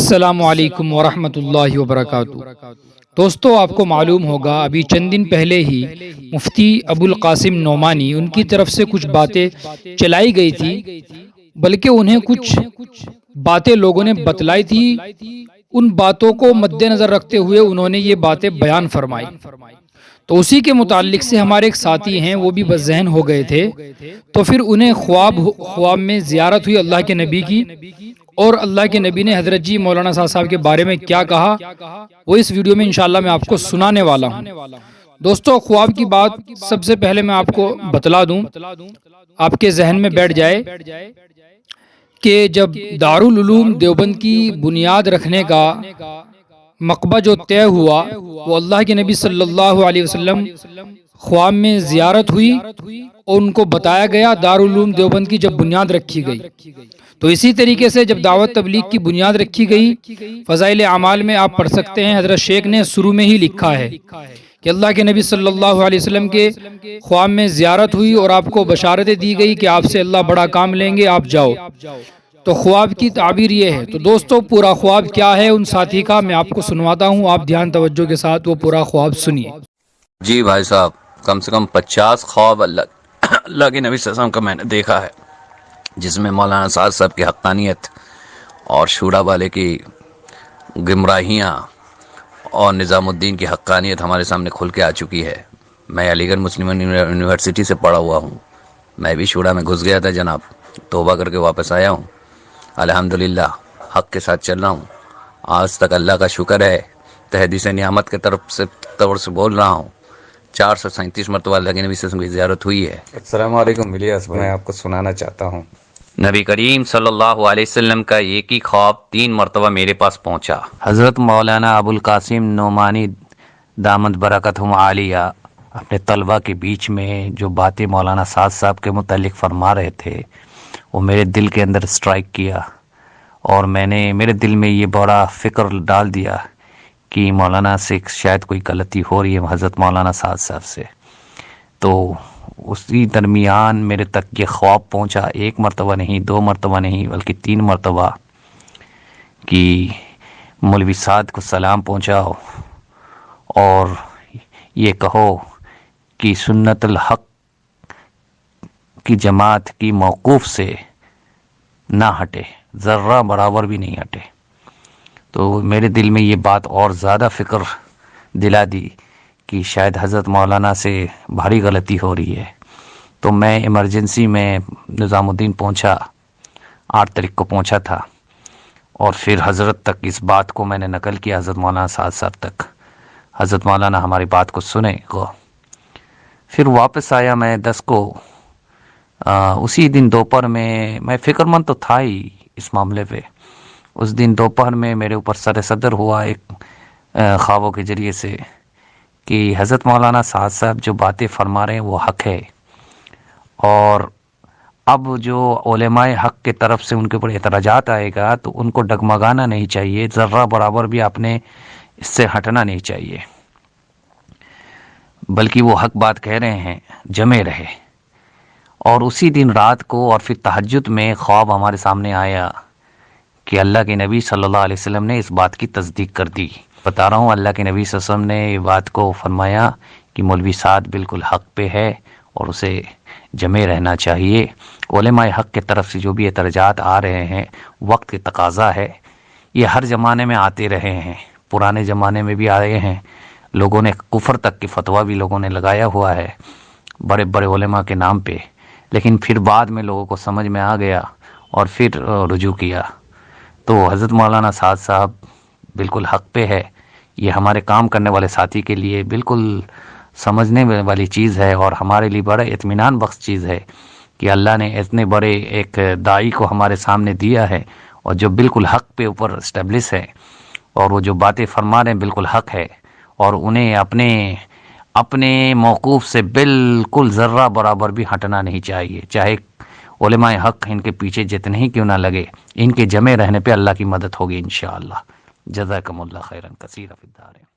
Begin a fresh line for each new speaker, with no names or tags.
السلام علیکم ورحمۃ اللہ وبرکاتہ۔ دوستو، آپ کو معلوم ہوگا ابھی چند دن پہلے ہی مفتی ابو القاسم نعمانی ان کی طرف سے کچھ باتیں چلائی گئی تھی، بلکہ انہیں کچھ باتیں لوگوں نے بتلائی تھی۔ ان باتوں کو مد نظر رکھتے ہوئے انہوں نے یہ باتیں بیان فرمائی، تو اسی کے متعلق سے ہمارے ایک ساتھی ہیں، وہ بھی بس ذہن ہو گئے تھے، تو پھر انہیں خواب میں زیارت ہوئی اللہ کے نبی کی، اور اللہ کے نبی نے حضرت جی مولانا صاحب کے بارے میں کیا کہا وہ اس ویڈیو میں انشاءاللہ میں آپ کو سنانے والا ہوں۔ دوستو، خواب کی بات سب سے پہلے میں آپ کو بتلا دوں، آپ کے ذہن میں بیٹھ جائے کہ جب دارالعلوم دیوبند کی بنیاد رکھنے کا مقبہ جو طے ہوا، وہ اللہ کے نبی صلی اللہ علیہ وسلم خواب میں زیارت ہوئی اور ان کو بتایا گیا دارالعلوم دیوبند کی جب بنیاد رکھی گئی۔ تو اسی طریقے سے جب دعوت تبلیغ کی بنیاد رکھی گئی، فضائل اعمال میں آپ پڑھ سکتے ہیں، حضرت شیخ نے شروع میں ہی لکھا ہے کہ اللہ کے نبی صلی اللہ علیہ وسلم کے خواب میں زیارت ہوئی اور آپ کو بشارتیں دی گئی کہ آپ سے اللہ بڑا کام لیں گے، آپ جاؤ۔ تو خواب کی تعبیر یہ ہے۔ تو دوستو، پورا خواب کیا ہے ان ساتھی کا میں آپ کو سنواتا ہوں، آپ دھیان توجہ کے ساتھ وہ پورا خواب سنیے۔
جی بھائی صاحب، کم سے کم 50 خواب اللہ کے نبی صلی اللہ علیہ وسلم کا میں نے دیکھا ہے، جس میں مولانا سعد صاحب کی حقانیت اور شورا والے کی گمراہیاں اور نظام الدین کی حقانیت ہمارے سامنے کھل کے آ چکی ہے۔ میں علی گڑھ مسلم یونیورسٹی سے پڑھا ہوا ہوں، میں بھی شورا میں گھس گیا تھا جناب، توبہ کر کے واپس آیا ہوں، الحمدللہ حق کے ساتھ چل رہا ہوں۔ آج تک اللہ کا شکر ہے، تحدیث نعمت کے طور سے بول رہا ہوں، 437 مرتبہ اللہ کے نبی صلی اللہ علیہ وسلم کی زیارت ہوئی ہے۔
السلام علیکم الیاس بھائی، میں آپ کو سنانا چاہتا ہوں۔
نبی کریم صلی اللہ علیہ وسلم کا ایک ہی خواب 3 مرتبہ میرے پاس پہنچا۔ حضرت مولانا ابو القاسم نعمانی دامت برکتہم عالیہ اپنے طلبہ کے بیچ میں جو باتیں مولانا سعد صاحب کے متعلق فرما رہے تھے، وہ میرے دل کے اندر سٹرائک کیا، اور میرے دل میں یہ بڑا فکر ڈال دیا کہ مولانا سے شاید کوئی غلطی ہو رہی ہے حضرت مولانا سعد صاحب سے۔ تو اسی درمیان میرے تک یہ خواب پہنچا، 1 مرتبہ نہیں، 2 مرتبہ نہیں، بلکہ 3 مرتبہ، کہ مولوی سعد کو سلام پہنچاؤ اور یہ کہو کہ سنت الحق کی جماعت کی موقوف سے نہ ہٹے، ذرہ برابر بھی نہیں ہٹے۔ تو میرے دل میں یہ بات اور زیادہ فکر دلا دی کہ شاید حضرت مولانا سے بھاری غلطی ہو رہی ہے۔ تو میں ایمرجنسی میں نظام الدین پہنچا، 8 تاریخ کو پہنچا تھا، اور پھر حضرت تک اس بات کو میں نے نقل کیا، حضرت مولانا سعد صاحب تک۔ حضرت مولانا ہماری بات کو سنے گو۔ پھر واپس آیا میں 10 کو، اسی دن دوپہر میں فکر مند تو تھا ہی اس معاملے پہ۔ اس دن دوپہر میں میرے اوپر سر صدر ہوا ایک خوابوں کے ذریعے سے کہ حضرت مولانا سعد صاحب جو باتیں فرما رہے ہیں وہ حق ہے، اور اب جو علماء حق کے طرف سے ان کے اوپر اعتراضات آئے گا تو ان کو ڈگمگانا نہیں چاہیے، ذرہ برابر بھی آپ نے اس سے ہٹنا نہیں چاہیے، بلکہ وہ حق بات کہہ رہے ہیں، جمے رہے۔ اور اسی دن رات کو اور پھر تہجد میں خواب ہمارے سامنے آیا کہ اللہ کے نبی صلی اللہ علیہ وسلم نے اس بات کی تصدیق کر دی۔ بتا رہا ہوں، اللہ کے نبی صلی اللہ علیہ وسلم نے یہ بات کو فرمایا کہ مولوی سعد بالکل حق پہ ہے اور اسے جمے رہنا چاہیے۔ علماء حق کے طرف سے جو بھی اعتراضات آ رہے ہیں، وقت کی تقاضا ہے، یہ ہر زمانے میں آتے رہے ہیں، پرانے زمانے میں بھی آئے ہیں، لوگوں نے کفر تک کی فتویٰ بھی لوگوں نے لگایا ہوا ہے بڑے بڑے علماء کے نام پہ، لیکن پھر بعد میں لوگوں کو سمجھ میں آ گیا اور پھر رجوع کیا۔ تو حضرت مولانا سعد صاحب بالکل حق پہ ہے، یہ ہمارے کام کرنے والے ساتھی کے لیے بالکل سمجھنے والی چیز ہے، اور ہمارے لیے بڑا اطمینان بخش چیز ہے کہ اللہ نے اتنے بڑے ایک داعی کو ہمارے سامنے دیا ہے، اور جو بالکل حق پہ اوپر اسٹیبلش ہے، اور وہ جو باتیں فرما رہے ہیں بالکل حق ہے، اور انہیں اپنے موقوف سے بالکل ذرہ برابر بھی ہٹنا نہیں چاہیے، چاہے علماء حق ان کے پیچھے جتنے ہی کیوں نہ لگے، ان کے جمع رہنے پہ اللہ کی مدد ہوگی انشاءاللہ۔ جزاکم اللہ خیرا کثیرا فی الدارین۔